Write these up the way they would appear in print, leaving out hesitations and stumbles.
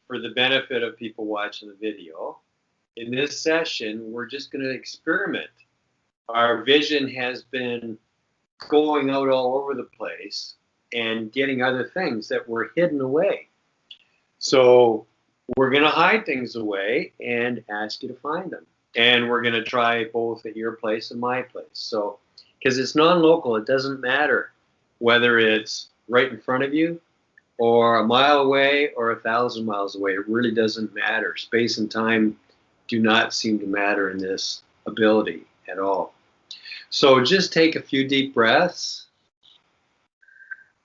for the benefit of people watching the video, in this session, we're just going to experiment. Our vision has been going out all over the place and getting other things that were hidden away. So we're going to hide things away and ask you to find them. And we're going to try both at your place and my place. So, because it's non-local, it doesn't matter whether it's right in front of you or a mile away or 1,000 miles away. It really doesn't matter. Space and time do not seem to matter in this ability at all. So just take a few deep breaths.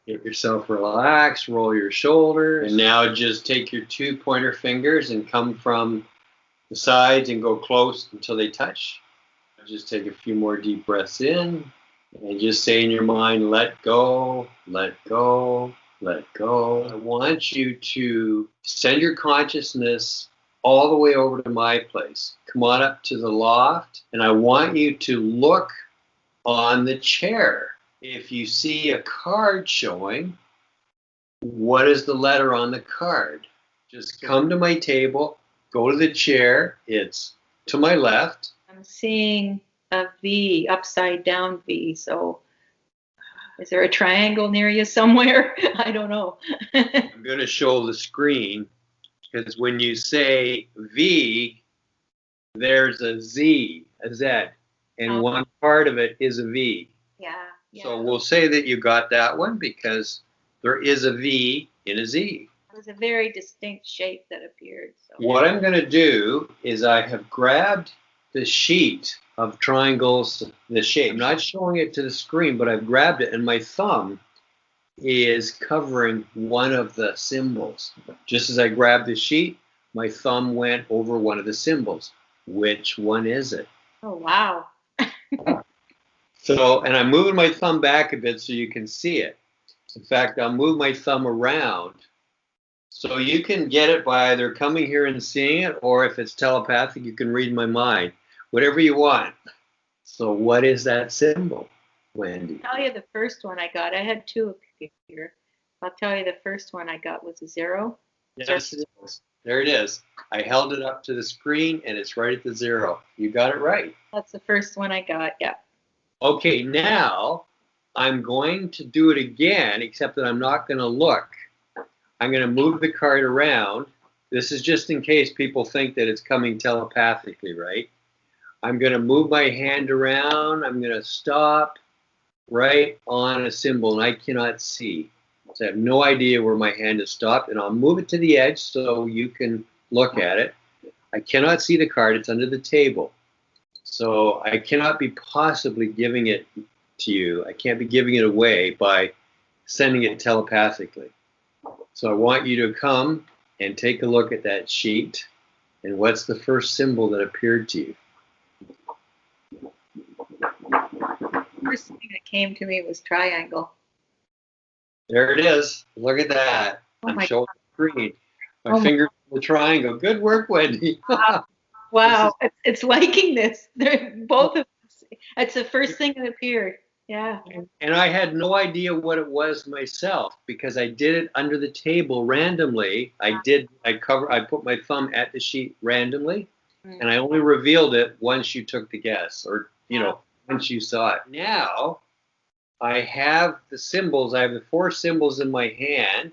Get yourself relaxed, roll your shoulders, and now just take your 2 pointer fingers and come from the sides and go close until they touch. Just take a few more deep breaths in and just say in your mind, let go, let go, let go. I want you to send your consciousness all the way over to my place. Come on up to the loft, and I want you to look on the chair. If you see a card showing, what is the letter on the card? Just come to my table, go to the chair. It's to my left. I'm seeing a V, upside down V. So is there a triangle near you somewhere? I don't know. I'm going to show the screen, because when you say V, there's a Z, a Z, and one part of it is a V. Yeah. Yeah. So we'll say that you got that one because there is a V in a Z. It was a very distinct shape that appeared. So. What I'm going to do is I have grabbed the sheet of triangles, the shape. I'm not showing it to the screen, but I've grabbed it, and my thumb is covering one of the symbols. Just as I grabbed the sheet, my thumb went over one of the symbols. Which one is it? Oh, wow. So, and I'm moving my thumb back a bit so you can see it. In fact, I'll move my thumb around so you can get it by either coming here and seeing it, or if it's telepathic, you can read my mind. Whatever you want. So what is that symbol, Wendy? I'll tell you the first one I got. I had 2 here. I'll tell you the first one I got was a 0. Yes, it is. There it is. I held it up to the screen, and it's right at the 0. You got it right. That's the first one I got, yeah. Okay, now I'm going to do it again, except that I'm not going to look. I'm going to move the card around. This is just in case people think that it's coming telepathically, right? I'm going to move my hand around. I'm going to stop right on a symbol, and I cannot see. So I have no idea where my hand is stopped, and I'll move it to the edge so you can look at it. I cannot see the card. It's under the table. So I cannot be possibly giving it to you. I can't be giving it away by sending it telepathically. So I want you to come and take a look at that sheet. And what's the first symbol that appeared to you? First thing that came to me was triangle. There it is. Look at that. Oh, I'm showing the screen. My Oh finger on the triangle. Good work, Wendy. Wow, it's liking this. They're both of us. It's the first thing that appeared. Yeah. And I had no idea what it was myself because I did it under the table randomly. I put my thumb at the sheet randomly, and I only revealed it once you took the guess, or once you saw it. Now I have the symbols. I have the 4 symbols in my hand.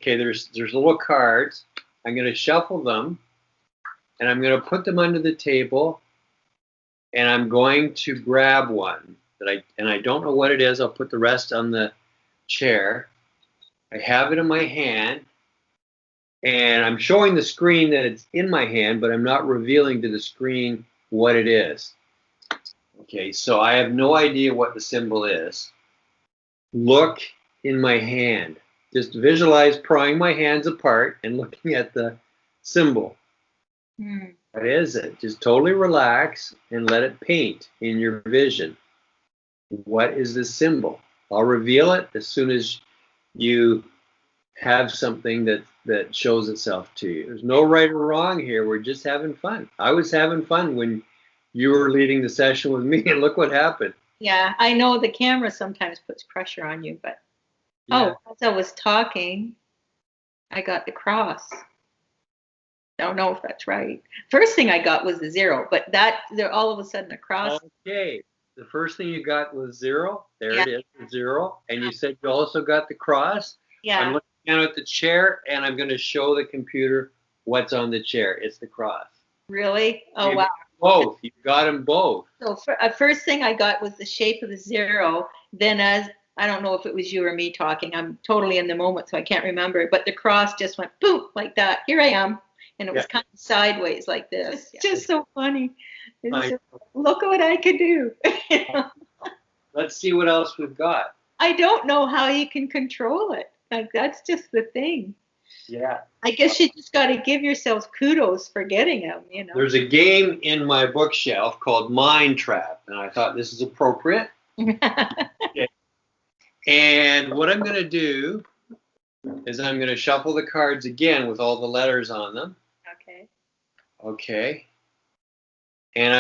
Okay, there's little cards. I'm going to shuffle them, and I'm going to put them under the table, and I'm going to grab one and I don't know what it is. I'll put the rest on the chair. I have it in my hand, and I'm showing the screen that it's in my hand, but I'm not revealing to the screen what it is. Okay, so I have no idea what the symbol is. Look in my hand. Just visualize prying my hands apart and looking at the symbol. What is it? Just totally relax and let it paint in your vision. What is this symbol? I'll reveal it as soon as you have something that shows itself to you. There's no right or wrong here. We're just having fun. I was having fun when you were leading the session with me, and look what happened. Yeah, I know the camera sometimes puts pressure on you, but as I was talking, I got the cross. Don't know if that's right. First thing I got was the 0, but that there all of a sudden a cross. Okay. The first thing you got was 0. There Yeah. it is, the 0. And you said you also got the cross. Yeah. I'm looking down at the chair, and I'm going to show the computer what's on the chair. It's the cross. Really? Oh, You wow. both. You got them both. So first thing I got was the shape of the 0. Then I don't know if it was you or me talking. I'm totally in the moment, so I can't remember. But the cross just went boom like that. Here I am, and it was kind of sideways like this. It's just so funny. Look at what I could do. Let's see what else we've got. I don't know how you can control it. Like, that's just the thing. Yeah. I guess you just got to give yourselves kudos for getting them, you know. There's a game in my bookshelf called Mind Trap, and I thought this is appropriate. Okay. And what I'm going to do is I'm going to shuffle the cards again with all the letters on them. Okay. Okay. And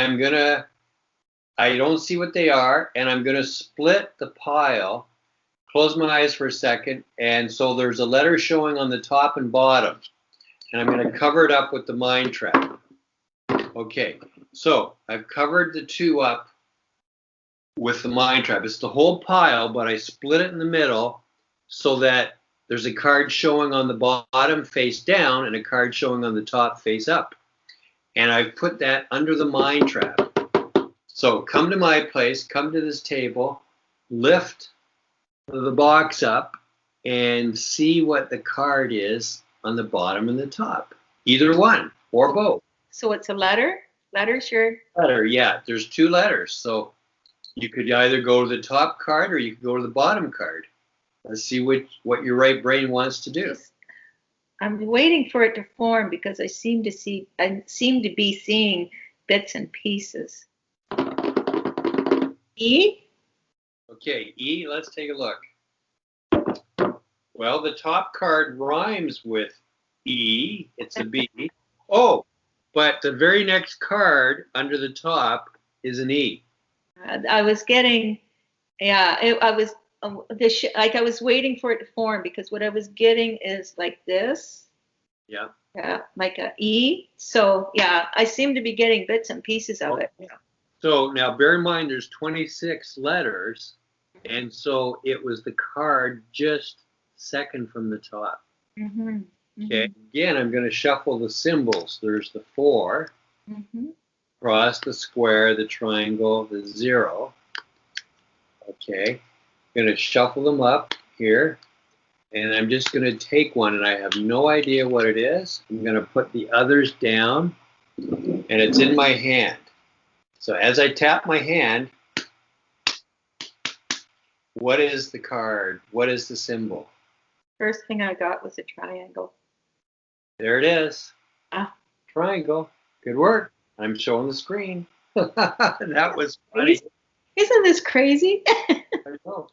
I don't see what they are, and I'm going to split the pile, close my eyes for a second, and so there's a letter showing on the top and bottom, and I'm going to cover it up with the Mind Trap. Okay, so I've covered the 2 up with the Mind Trap. It's the whole pile, but I split it in the middle so that there's a card showing on the bottom face down and a card showing on the top face up. And I've put that under the Mind Trap. So come to my place, come to this table, lift the box up, and see what the card is on the bottom and the top. Either one, or both. So it's a letter? Letter's your... Letter, yeah. There's 2 letters. So you could either go to the top card or you could go to the bottom card. Let's see what your right brain wants to do. I'm waiting for it to form because I seem to be seeing bits and pieces. E? Okay, E, let's take a look. Well, the top card rhymes with E. It's a B. Oh, but the very next card under the top is an E. I was getting, I was I was waiting for it to form because what I was getting is like this. Yeah. Yeah, like a E. So yeah, I seem to be getting bits and pieces of it. So now bear in mind there's 26 letters, and so it was the card just second from the top. Mm-hmm. Okay, again, I'm going to shuffle the symbols. There's the 4, cross, the square, the triangle, the 0. Okay, I'm going to shuffle them up here, and I'm just going to take one, and I have no idea what it is. I'm going to put the others down, and it's in my hand. So as I tap my hand, what is the card? What is the symbol? First thing I got was a triangle. There it is. Ah. Triangle. Good work. I'm showing the screen. That was funny. Isn't this crazy? I know.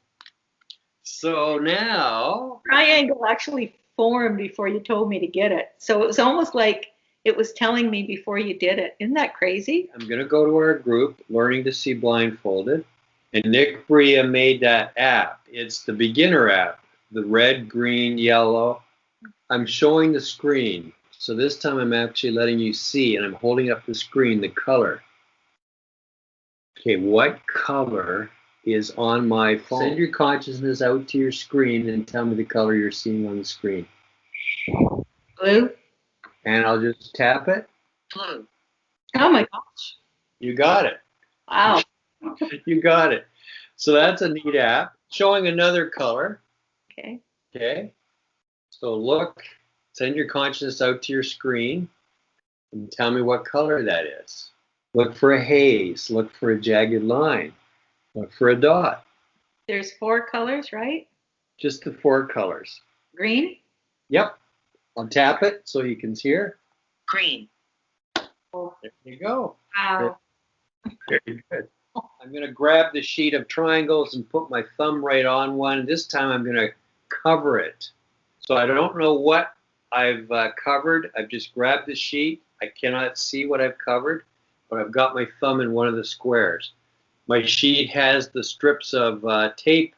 So now... Triangle actually formed before you told me to get it. So it was almost like it was telling me before you did it. Isn't that crazy? I'm going to go to our group, Learning to See Blindfolded. And Nick Bria made that app. It's the beginner app. The red, green, yellow. I'm showing the screen. So this time I'm actually letting you see, and I'm holding up the screen, the color. Okay, what color is on my phone? Send your consciousness out to your screen and tell me the color you're seeing on the screen. Blue. And I'll just tap it. Blue. Oh my gosh. You got it. Wow. You got it. So that's a neat app. Showing another color. Okay. Okay. So look, send your consciousness out to your screen and tell me what color that is. Look for a haze. Look for a jagged line. Look for a dot. There's 4 colors, right? Just the 4 colors. Green? Yep. I'll tap it so you can hear. Green. Oh, there you go. Wow. Very good. I'm going to grab the sheet of triangles and put my thumb right on one. This time I'm going to cover it. So I don't know what I've covered. I've just grabbed the sheet. I cannot see what I've covered, but I've got my thumb in one of the squares. My sheet has the strips of tape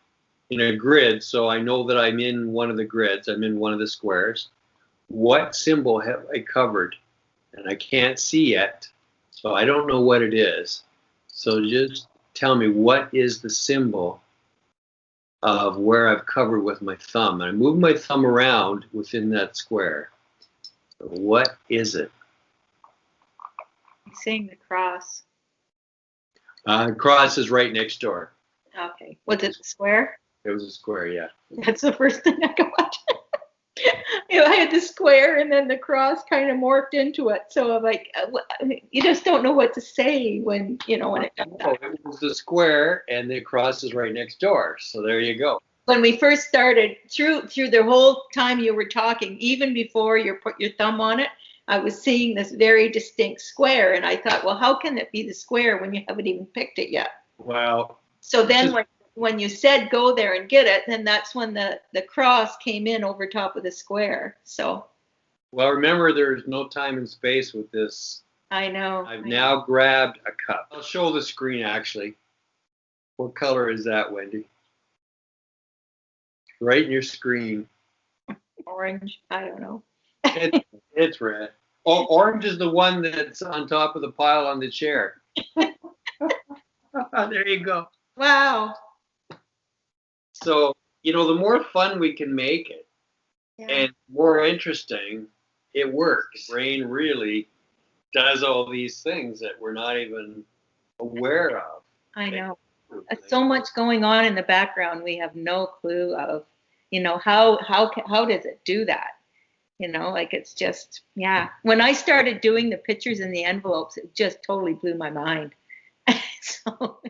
in a grid, so I know that I'm in one of the grids. I'm in one of the squares. What symbol have I covered? and I can't see yet, so I don't know what it is. So just tell me, what is the symbol of where I've covered with my thumb? And I move my thumb around within that square. So what is it? I'm saying the cross. Cross is right next door. Okay. Was it the square? It was a square, yeah. That's the first thing I got. I had the square, and then the cross kind of morphed into it. So I'm like, you just don't know what to say when it does that. It was the square, and the cross is right next door. So there you go. When we first started, through the whole time you were talking, even before you put your thumb on it, I was seeing this very distinct square, and I thought, well, how can it be the square when you haven't even picked it yet? Well. So then when you said go there and get it, then that's when the cross came in over top of the square. So. Well, remember, there's no time and space with this. I know. I've now grabbed a cup. I'll show the screen, actually. What color is that, Wendy? Right in your screen. Orange. I don't know. It's red. Oh, orange is the one that's on top of the pile on the chair. There you go. Wow. So, the more fun we can make it, and more interesting, it works. The brain really does all these things that we're not even aware of. I know. There's so much going on in the background. We have no clue of, how does it do that? Like it's just, yeah. When I started doing the pictures in the envelopes, it just totally blew my mind. So